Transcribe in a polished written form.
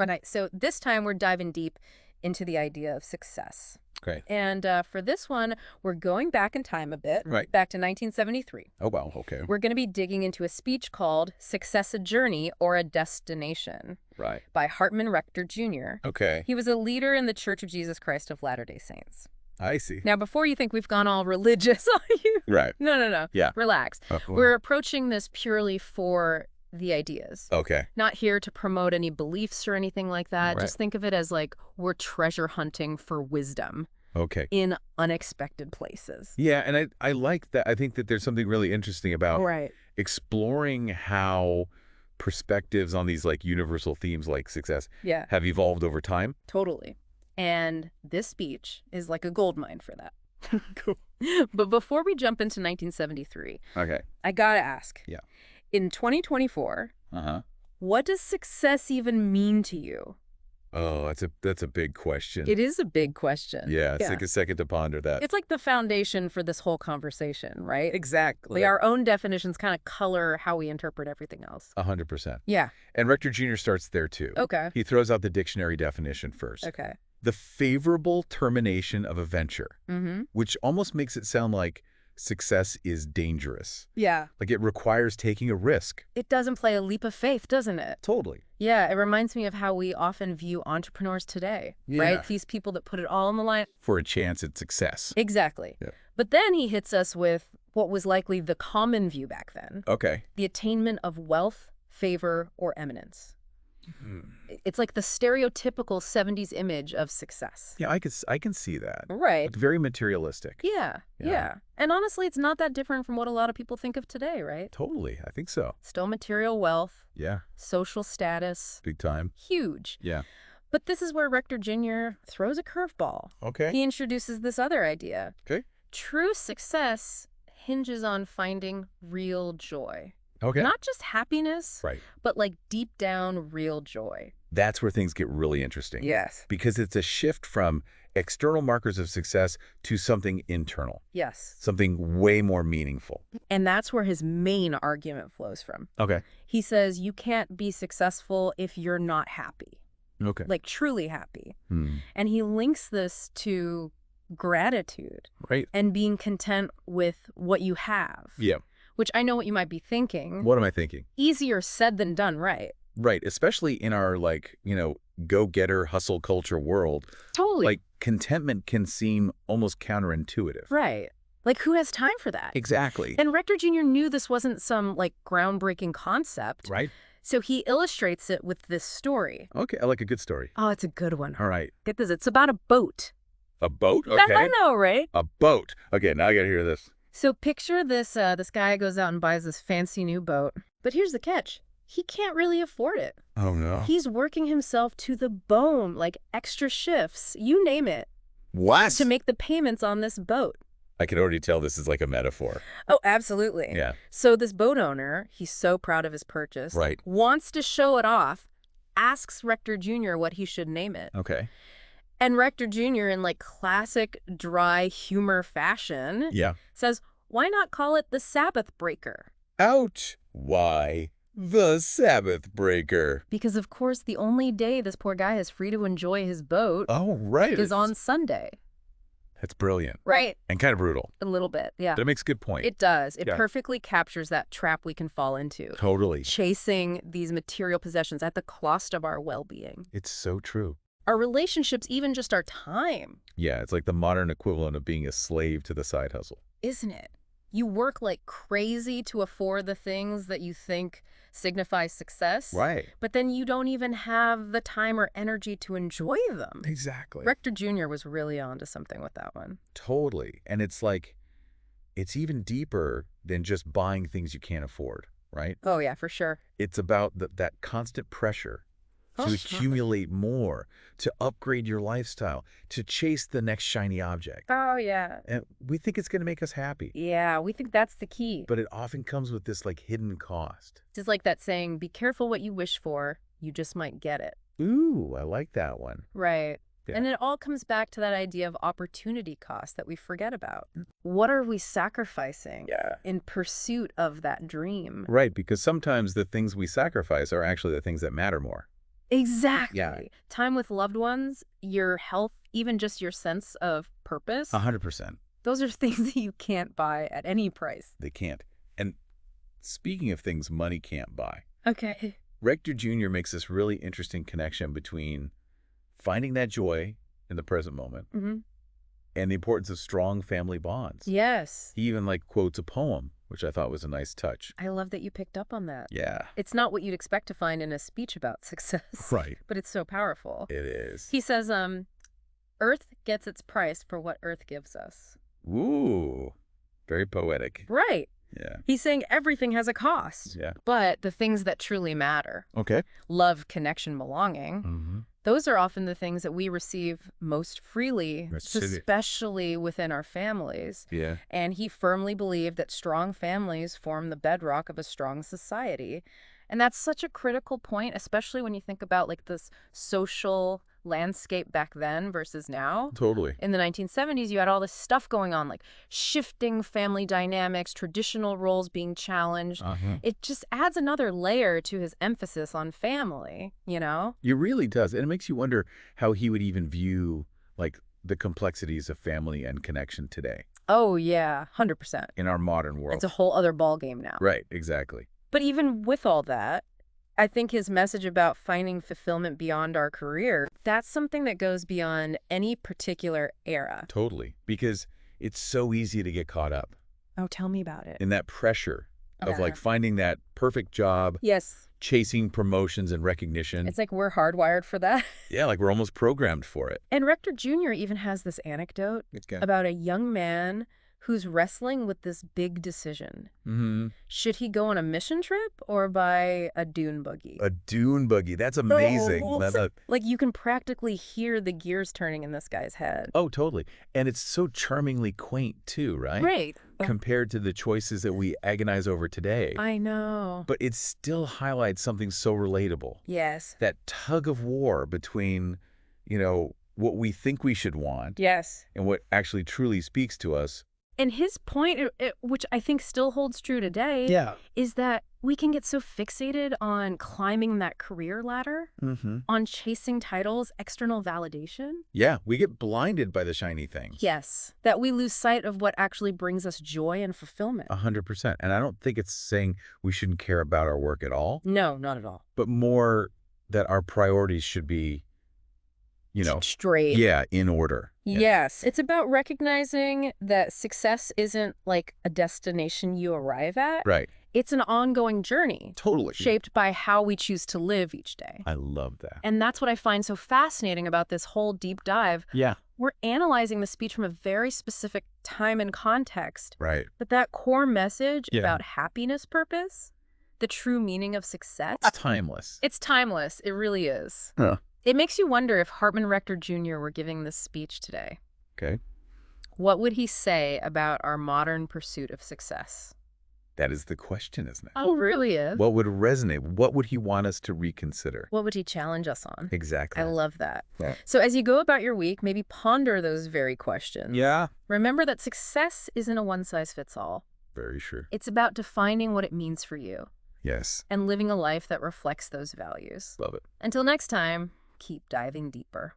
Right. So this time we're diving deep into the idea of success. Okay. And for this one, we're going back in time a bit, Right. back to 1973. Oh, wow. Okay. We're going to be digging into a speech called Success a Journey or a Destination Right. by Hartman Rector Jr. Okay. He was a leader in the Church of Jesus Christ of Latter-day Saints. I see. Now, before you think we've gone all religious on you, Right. no. Yeah. Relax. We're approaching this purely for the ideas. Okay. Not here to promote any beliefs or anything like that. Right. Just think of it as like we're treasure hunting for wisdom Okay. in unexpected places. Yeah, and I like that. I think that there's something really interesting about Right. exploring how perspectives on these like universal themes like success Yeah, have evolved over time. totally. And this speech is like a goldmine for that. Cool. But before we jump into 1973, Okay. I gotta ask. Yeah. In 2024, Uh-huh. what does success even mean to you? Oh, that's a big question. It is a big question. Yeah, take a second to ponder that. It's like the foundation for this whole conversation, right? Exactly. Like our own definitions kind of color how we interpret everything else. 100%. Yeah. And Rector Jr. starts there too. Okay. He throws out the dictionary definition first. Okay. The favorable termination of a venture, Mm-hmm. which almost makes it sound like success is dangerous. Yeah. Like it requires taking a risk. It doesn't play a leap of faith, doesn't it? Totally. Yeah, it reminds me of how we often view entrepreneurs today, Yeah. right? These people that put it all on the line. For a chance at success. Exactly. Yeah. But then he hits us with what was likely the common view back then, Okay. the attainment of wealth, favor, or eminence. Hmm. It's like the stereotypical 70s image of success. Yeah, I can see that. Right. It's very materialistic. Yeah. And honestly, it's not that different from what a lot of people think of today, right? Totally. I think so. Still material wealth, Yeah. social status, Big time. huge. Yeah. But this is where Rector Jr. throws a curveball. Okay. He introduces this other idea. Okay. True success hinges on finding real joy. Okay. Not just happiness, Right. but like deep down real joy. That's where things get really interesting. Yes. Because it's a shift from external markers of success to something internal, Yes. something way more meaningful. And that's where his main argument flows from. Okay. He says you can't be successful if you're not happy, Okay. like truly happy. Hmm. And he links this to gratitude Right. and being content with what you have. Yeah. Which I know what you might be thinking. What am I thinking? Easier said than done, right? Right. Especially in our go-getter hustle culture world. Totally. Like contentment can seem almost counterintuitive. Right. Like who has time for that? Exactly. And Rector Jr. knew this wasn't some like groundbreaking concept. Right. So he illustrates it with this story. Okay. I like a good story. Oh, it's a good one. All right. Get this. It's about a boat. A boat? I Okay. know, right? A boat. Okay. Now I got to hear this. So picture this, this guy goes out and buys this fancy new boat. But here's the catch. He can't really afford it. Oh, no. He's working himself to the bone, like extra shifts, you name it, What? to make the payments on this boat. I can already tell this is like a metaphor. Oh, absolutely. Yeah. So this boat owner, he's so proud of his purchase, Right. wants to show it off, asks Rector Jr. what he should name it. Okay. And Rector Jr., in like classic dry humor fashion, Yeah. says, why not call it the Sabbath Breaker? Ouch. Why? The Sabbath breaker. Because, of course, the only day this poor guy is free to enjoy his boat Oh, right. is on Sunday. That's brilliant. Right. And kind of brutal. A little bit, yeah. But it makes a good point. It does. It Yeah. perfectly captures that trap we can fall into. Totally. Chasing these material possessions at the cost of our well-being. It's so true. Our relationships, even just our time, Yeah, it's like the modern equivalent of being a slave to the side hustle. isn't it? You work like crazy to afford the things that you think signify success. Right. But then you don't even have the time or energy to enjoy them. Exactly. Rector Jr. was really onto something with that one. Totally. And it's like, it's even deeper than just buying things you can't afford, right? Oh, yeah, for sure. It's about that constant pressure to accumulate more, to upgrade your lifestyle, to chase the next shiny object. Oh, yeah. And we think it's going to make us happy, Yeah, we think that's the key. but it often comes with this like hidden cost. It's like that saying, be careful what you wish for, you just might get it. Ooh, I like that one. Right. Yeah. And it all comes back to that idea of opportunity cost that we forget about. What are we sacrificing Yeah. in pursuit of that dream? Right, because sometimes the things we sacrifice are actually the things that matter more. Exactly. Yeah. Time with loved ones, your health, even just your sense of purpose. 100%. Those are things that you can't buy at any price. They can't. And speaking of things money can't buy, Okay. Rector Jr. makes this really interesting connection between finding that joy in the present moment and the importance of strong family bonds. Yes. He even quotes a poem, which I thought was a nice touch. I love that you picked up on that. Yeah. It's not what you'd expect to find in a speech about success. Right. But it's so powerful. It is. He says, Earth gets its price for what Earth gives us. Ooh. Very poetic. Right. Yeah. He's saying everything has a cost. Yeah. But the things that truly matter, Okay. love, connection, belonging, those are often the things that we receive most freely, especially within our families. Yeah. And he firmly believed that strong families form the bedrock of a strong society. And that's such a critical point, especially when you think about this social landscape back then versus now. Totally. In the 1970s, you had all this stuff going on, like shifting family dynamics, traditional roles being challenged. It just adds another layer to his emphasis on family, you know? It really does. And it makes you wonder how he would even view, the complexities of family and connection today. Oh, yeah, 100%. In our modern world. It's a whole other ballgame now. Right, exactly. But even with all that, I think his message about finding fulfillment beyond our career, that's something that goes beyond any particular era. Totally. Because it's so easy to get caught up Oh, tell me about it. in that pressure of finding that perfect job, Yes. chasing promotions and recognition. It's like we're hardwired for that. Yeah, we're almost programmed for it. And Rector Jr. even has this anecdote about a young man who's wrestling with this big decision. Should he go on a mission trip or buy a dune buggy? A dune buggy. That's amazing. You can practically hear the gears turning in this guy's head. Oh, totally. And it's so charmingly quaint, too, right? Right. Compared to the choices that we agonize over today. I know. But it still highlights something so relatable. Yes. That tug of war between, what we think we should want. Yes. And what actually truly speaks to us. And his point, which I think still holds true today, is that we can get so fixated on climbing that career ladder, on chasing titles, external validation. Yeah, we get blinded by the shiny things. Yes, that we lose sight of what actually brings us joy and fulfillment. 100%. And I don't think it's saying we shouldn't care about our work at all. No, not at all. But more that our priorities should be, straight. Yeah, in order. Yes. It's about recognizing that success isn't like a destination you arrive at. Right. It's an ongoing journey. Totally. Shaped by how we choose to live each day. I love that. And that's what I find so fascinating about this whole deep dive. Yeah. We're analyzing the speech from a very specific time and context. Right. But that core message about happiness, purpose, the true meaning of success. It's timeless. It's timeless. It really is. Huh. It makes you wonder if Hartman Rector Jr. were giving this speech today. Okay. What would he say about our modern pursuit of success? That is the question, isn't it? Oh, really is. What would resonate? What would he want us to reconsider? What would he challenge us on? Exactly. I love that. Yeah. So as you go about your week, maybe ponder those very questions. Yeah. Remember that success isn't a one-size-fits-all. Very sure. It's about defining what it means for you. Yes. And living a life that reflects those values. Love it. Until next time, keep diving deeper.